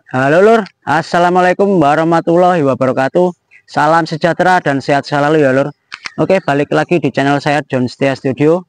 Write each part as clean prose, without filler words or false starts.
Halo Lur, Assalamualaikum warahmatullahi wabarakatuh. Salam sejahtera dan sehat selalu ya Lur. Oke, balik lagi di channel saya John Setia Studio.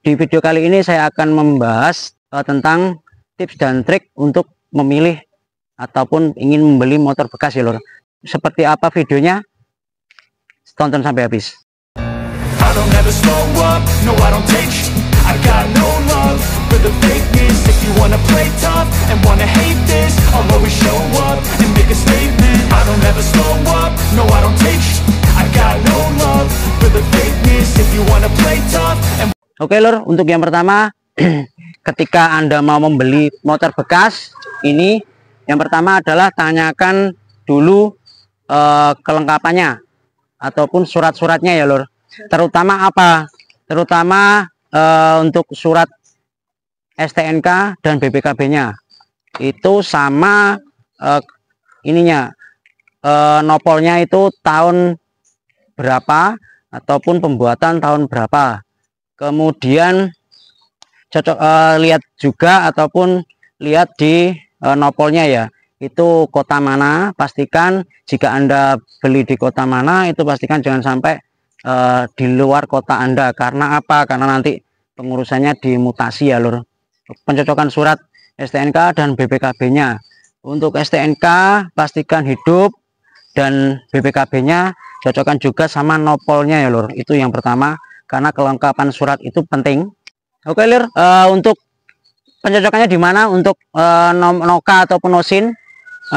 Di video kali ini saya akan membahas tentang tips dan trik untuk memilih ataupun ingin membeli motor bekas ya Lur. Seperti apa videonya? Tonton sampai habis. I got no love for the fakeness. If you wanna play tough and wanna hate this, I'll always show up and make a statement. I don't ever slow up, no I don't take sh. I got no love for the fakeness. If you wanna play tough and... Oke Lur, untuk yang pertama ketika Anda mau membeli motor bekas ini, yang pertama adalah tanyakan dulu kelengkapannya ataupun surat-suratnya ya Lur. Terutama apa? Terutama untuk surat STNK dan BPKB-nya itu sama nopolnya itu tahun berapa ataupun pembuatan tahun berapa. Kemudian cocok lihat juga ataupun lihat di nopolnya ya, itu kota mana. Pastikan jika Anda beli di kota mana itu pastikan jangan sampai di luar kota Anda. Karena apa? Karena nanti pengurusannya dimutasi ya Lur. Pencocokan surat STNK dan BPKB-nya. Untuk STNK pastikan hidup dan BPKB-nya cocokkan juga sama nopolnya ya Lur. Itu yang pertama, karena kelengkapan surat itu penting. Oke Lur, untuk pencocokannya di mana? Untuk noka ataupun nosin,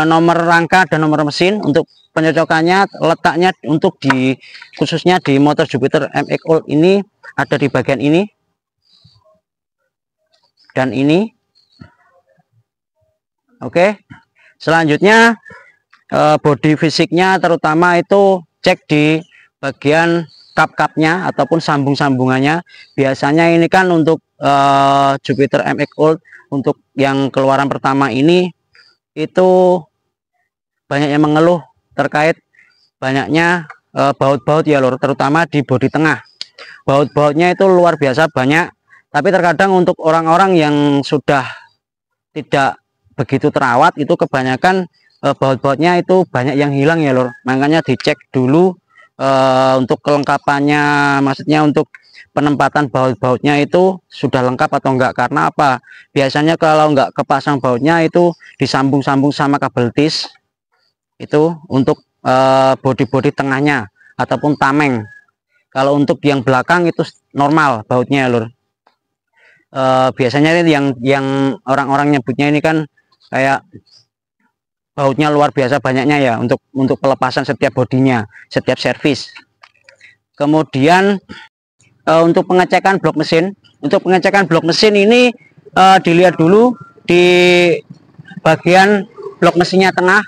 nomor rangka dan nomor mesin. Untuk pencocokannya letaknya untuk khususnya di motor Jupiter MX Old ini ada di bagian ini dan ini. Oke, selanjutnya body fisiknya terutama itu cek di bagian kap-kapnya ataupun sambung-sambungannya. Biasanya ini kan untuk Jupiter MX Old untuk yang keluaran pertama ini itu banyak yang mengeluh terkait banyaknya baut-baut ya Lur, terutama di bodi tengah. Baut-bautnya itu luar biasa banyak, tapi terkadang untuk orang-orang yang sudah tidak begitu terawat itu kebanyakan baut-bautnya itu banyak yang hilang ya Lur. Makanya dicek dulu untuk kelengkapannya, maksudnya untuk penempatan baut-bautnya itu sudah lengkap atau enggak. Karena apa? Biasanya kalau enggak kepasang bautnya itu disambung-sambung sama kabel tis itu untuk bodi-bodi tengahnya ataupun tameng. Kalau untuk yang belakang itu normal bautnya ya Lur. Biasanya yang orang-orang nyebutnya ini kan kayak bautnya luar biasa banyaknya ya untuk pelepasan setiap bodinya, setiap servis. Kemudian untuk pengecekan blok mesin. Untuk pengecekan blok mesin ini dilihat dulu di bagian blok mesinnya tengah.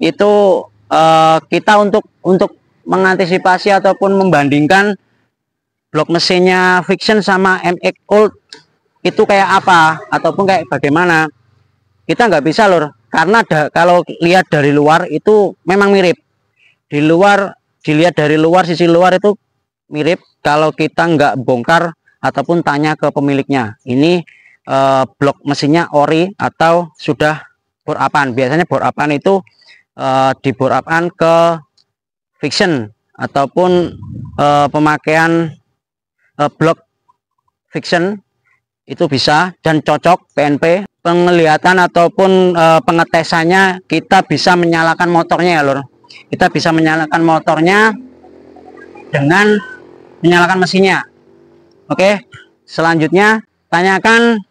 Itu kita untuk mengantisipasi ataupun membandingkan blok mesinnya Fiction sama MX Old itu kayak apa ataupun kayak bagaimana, kita nggak bisa Lur, karena kalau lihat dari luar itu memang mirip. Dilihat dari luar, sisi luar itu mirip. Kalau kita nggak bongkar ataupun tanya ke pemiliknya, ini blok mesinnya ori atau sudah bore upan. Biasanya bore upan itu di bore upan ke Fiction ataupun pemakaian blok Fiction itu bisa dan cocok PNP. Penglihatan ataupun pengetesannya kita bisa menyalakan motornya ya Lur. Kita bisa menyalakan motornya dengan menyalakan mesinnya. Oke, selanjutnya tanyakan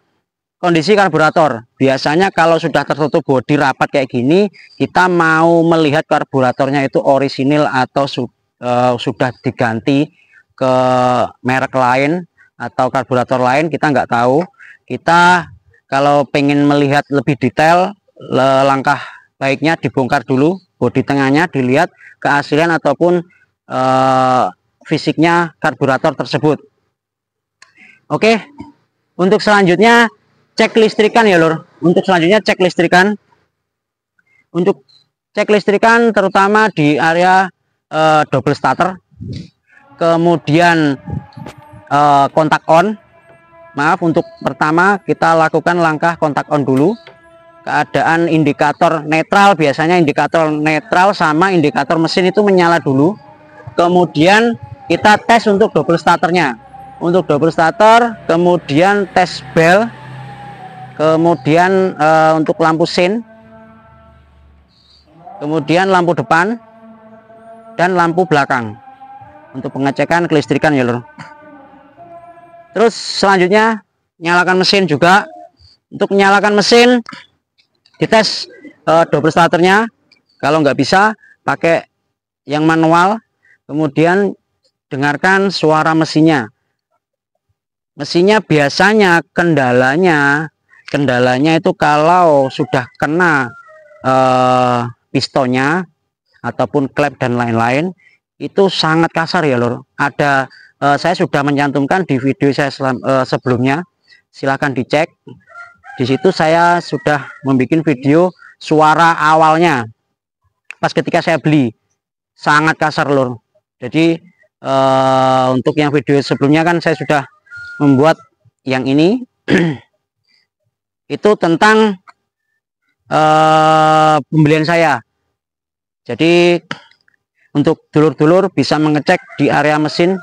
kondisi karburator. Biasanya kalau sudah tertutup bodi rapat kayak gini, kita mau melihat karburatornya itu orisinil atau sudah diganti ke merek lain atau karburator lain, kita nggak tahu. Kita kalau pengen melihat lebih detail, langkah baiknya dibongkar dulu bodi tengahnya, dilihat keaslian ataupun fisiknya karburator tersebut. Oke, untuk selanjutnya cek listrikan ya Lur. Untuk selanjutnya cek listrikan. Untuk cek listrikan terutama di area double starter, kemudian kontak on. Maaf, untuk pertama kita lakukan langkah kontak on dulu. keadaan indikator netral. Biasanya indikator netral sama indikator mesin itu menyala dulu, kemudian kita tes untuk double starternya. Untuk double starter, kemudian tes bel, kemudian untuk lampu sein, kemudian lampu depan dan lampu belakang untuk pengecekan kelistrikan ya lur. Terus selanjutnya nyalakan mesin juga. Untuk menyalakan mesin dites double starternya. Kalau nggak bisa pakai yang manual, kemudian dengarkan suara mesinnya. Mesinnya biasanya kendalanya itu kalau sudah kena pistonnya ataupun klep dan lain-lain, itu sangat kasar ya lur. Ada saya sudah mencantumkan di video saya sebelumnya, silahkan dicek. Di situ saya sudah membuat video suara awalnya pas ketika saya beli, sangat kasar lur. Jadi untuk yang video sebelumnya kan saya sudah membuat yang ini itu tentang pembelian saya. Jadi untuk dulur-dulur bisa mengecek di area mesin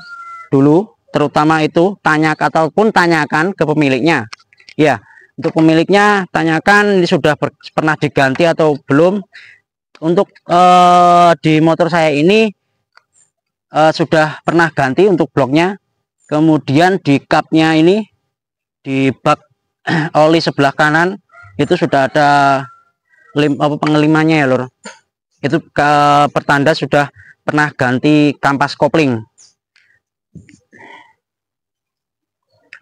dulu, terutama itu tanyakan ke pemiliknya ya. Untuk pemiliknya tanyakan ini sudah pernah diganti atau belum. Untuk di motor saya ini sudah pernah ganti untuk bloknya, kemudian di kapnya ini, di bak oli sebelah kanan itu sudah ada pengelimannya ya lur. Itu pertanda sudah pernah ganti kampas kopling.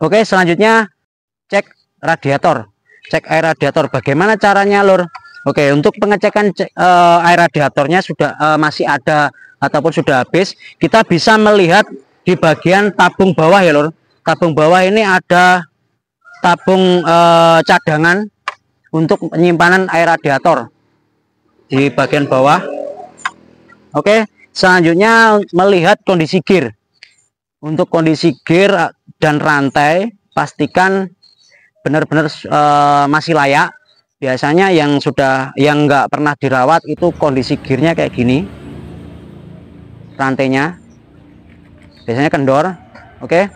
Oke, selanjutnya cek radiator, cek air radiator. Bagaimana caranya lur? Oke, untuk pengecekan air radiatornya sudah masih ada ataupun sudah habis, kita bisa melihat di bagian tabung bawah ya lur. Tabung bawah ini ada tabung cadangan untuk penyimpanan air radiator di bagian bawah. Oke, selanjutnya melihat kondisi gear. Untuk kondisi gear dan rantai pastikan benar-benar masih layak. Biasanya yang nggak pernah dirawat itu kondisi gearnya kayak gini, rantainya biasanya kendor. Oke,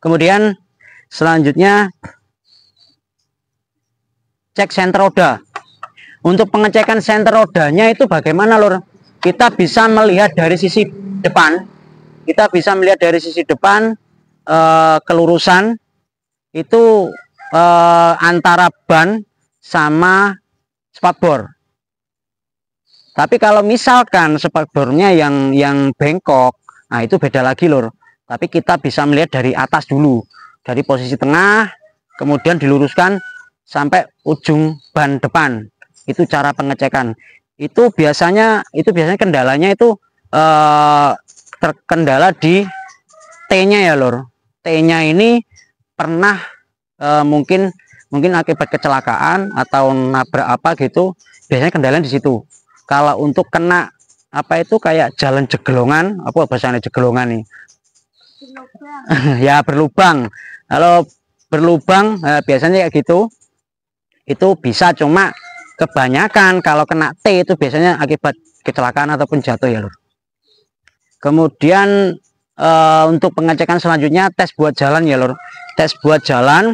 kemudian selanjutnya cek senter roda. Untuk pengecekan senter rodanya itu bagaimana lur? Kita bisa melihat dari sisi depan, kelurusan itu antara ban sama spakbor. Tapi kalau misalkan spakbornya yang bengkok, nah itu beda lagi lur. Tapi kita bisa melihat dari atas dulu, dari posisi tengah, kemudian diluruskan sampai ujung ban depan. Itu cara pengecekan. Itu biasanya kendalanya itu terkendala di T-nya ya lur. T-nya ini pernah mungkin akibat kecelakaan atau nabrak apa gitu, biasanya kendalanya di situ. Kalau untuk kena apa itu kayak jalan jeglongan, apa bahasanya jeglongan nih? Ya berlubang. Kalau berlubang biasanya kayak gitu, itu bisa, cuma kebanyakan kalau kena T itu biasanya akibat kecelakaan ataupun jatuh ya lur. Kemudian untuk pengecekan selanjutnya tes buat jalan ya lur. Tes buat jalan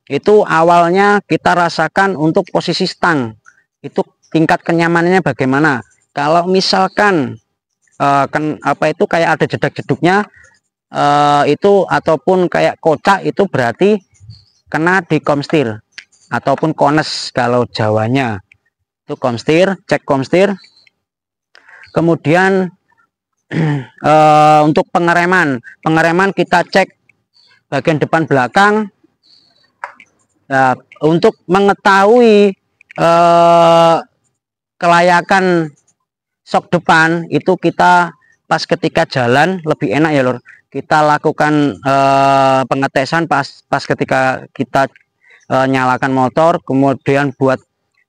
itu awalnya kita rasakan untuk posisi stang, itu tingkat kenyamanannya bagaimana. Kalau misalkan apa itu kayak ada jedak-jeduknya itu ataupun kayak kocak, itu berarti kena di komstir ataupun kones kalau Jawanya. Itu komstir, cek komstir. Kemudian untuk pengereman kita cek bagian depan belakang. Nah, untuk mengetahui kelayakan sok depan itu kita pas ketika jalan lebih enak ya lur. Kita lakukan pengetesan pas ketika kita nyalakan motor, kemudian buat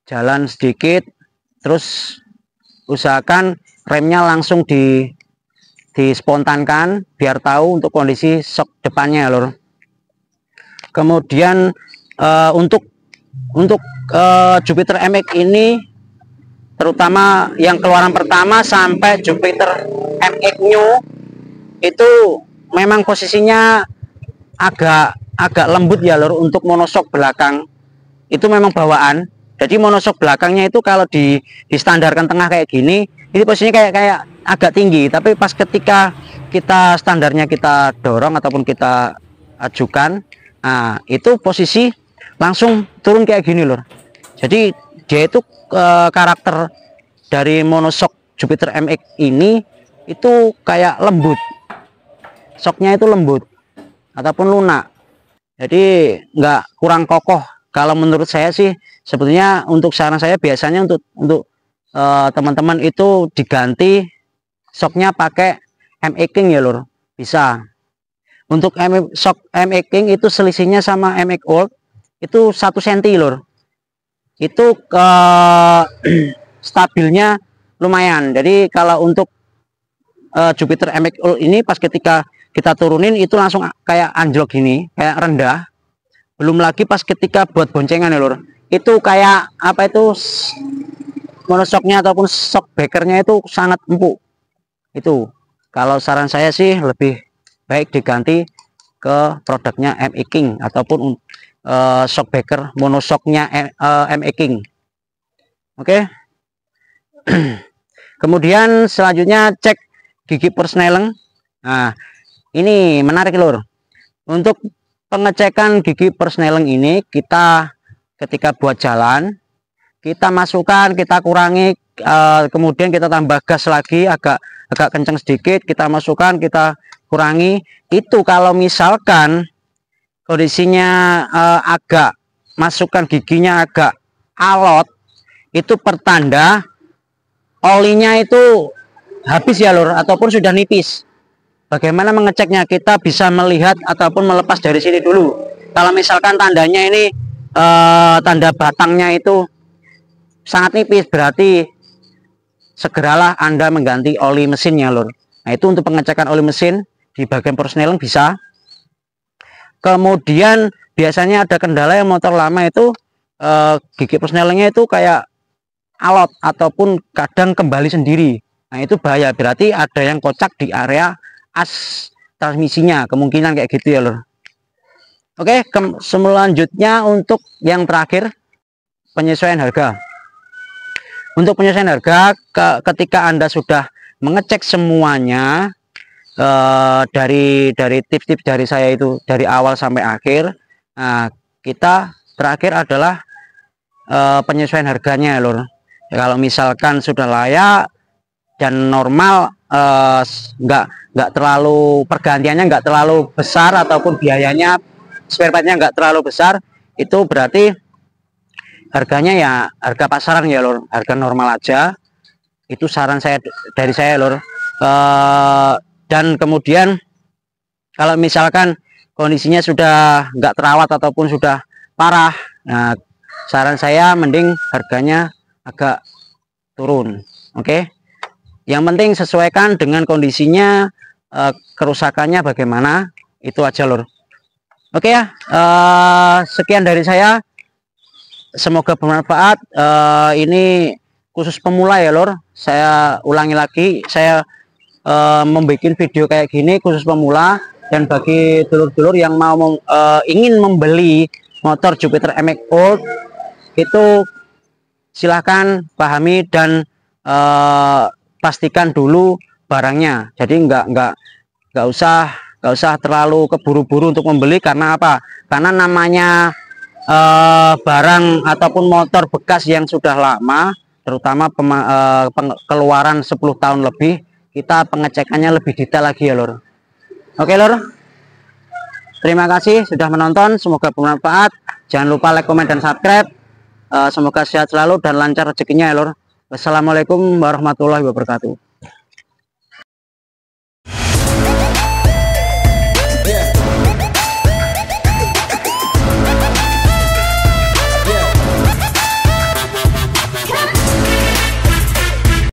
jalan sedikit, terus usahakan remnya langsung dispontankan biar tahu untuk kondisi sok depannya ya lur. Kemudian untuk Jupiter MX ini, terutama yang keluaran pertama sampai Jupiter MX New, itu memang posisinya agak lembut ya lor. Untuk monoshock belakang itu memang bawaan. Jadi monoshock belakangnya itu kalau distandarkan tengah kayak gini, ini posisinya kayak agak tinggi. Tapi pas ketika kita standarnya kita dorong ataupun kita ajukan, nah itu posisi langsung turun kayak gini lor. Jadi dia itu karakter dari monoshock Jupiter MX ini itu kayak lembut, shocknya itu lembut ataupun lunak, jadi nggak kurang kokoh. Kalau menurut saya sih sebetulnya untuk saran saya biasanya untuk teman-teman itu diganti shocknya pakai MX King ya lor, bisa. Untuk shock MX King itu selisihnya sama MX Old itu 1 cm lor. Itu stabilnya lumayan. Jadi kalau untuk Jupiter MX Old ini pas ketika kita turunin itu langsung kayak anjlok gini, kayak rendah. Belum lagi pas ketika buat boncengan ya lor, itu kayak apa itu, monoshocknya ataupun shock breakernya itu sangat empuk. Itu kalau saran saya sih lebih baik diganti ke produknya MX King ataupun shock breaker monoshocknya MX King. Oke. Kemudian selanjutnya cek gigi persneleng. Nah ini menarik lor. Untuk pengecekan gigi persneleng ini, kita ketika buat jalan kita masukkan, kita kurangi, kemudian kita tambah gas lagi agak kencang sedikit, kita masukkan, kita kurangi. Itu kalau misalkan kondisinya agak masukkan giginya agak alot, itu pertanda olinya itu habis ya lor, ataupun sudah nipis. Bagaimana mengeceknya? Kita bisa melihat ataupun melepas dari sini dulu. Kalau misalkan tandanya ini tanda batangnya itu sangat nipis, berarti segeralah Anda mengganti oli mesinnya lor. Nah itu untuk pengecekan oli mesin di bagian persneleng bisa. Kemudian biasanya ada kendala yang motor lama itu gigi persnelengnya itu kayak alot ataupun kadang kembali sendiri. Nah itu bahaya, berarti ada yang kocak di area as transmisinya, kemungkinan kayak gitu ya lor. Oke, selanjutnya untuk yang terakhir, penyesuaian harga. Untuk penyesuaian harga, ketika Anda sudah mengecek semuanya, dari tips-tips dari saya itu dari awal sampai akhir, nah kita terakhir adalah penyesuaian harganya lor. Ya, kalau misalkan sudah layak dan normal, nggak terlalu pergantiannya nggak terlalu besar ataupun biayanya spare partnya nggak terlalu besar, itu berarti harganya ya harga pasaran ya lor, harga normal aja. Itu saran saya dari saya lor. Dan kemudian kalau misalkan kondisinya sudah nggak terawat ataupun sudah parah, nah saran saya mending harganya agak turun. Oke. Yang penting sesuaikan dengan kondisinya, kerusakannya bagaimana, itu aja lor. Oke ya, sekian dari saya, semoga bermanfaat. Ini khusus pemula ya lor, saya ulangi lagi, saya membuat video kayak gini khusus pemula. Dan bagi dulur-dulur yang mau ingin membeli motor Jupiter MX Old, itu silahkan pahami dan pastikan dulu barangnya. Jadi nggak usah terlalu keburu-buru untuk membeli. Karena apa? Karena namanya barang ataupun motor bekas yang sudah lama, terutama keluaran 10 tahun lebih, kita pengecekannya lebih detail lagi ya lor. Oke lor, terima kasih sudah menonton, semoga bermanfaat. Jangan lupa like, komen, dan subscribe. Semoga sehat selalu dan lancar rezekinya ya lor. Wassalamualaikum warahmatullahi wabarakatuh.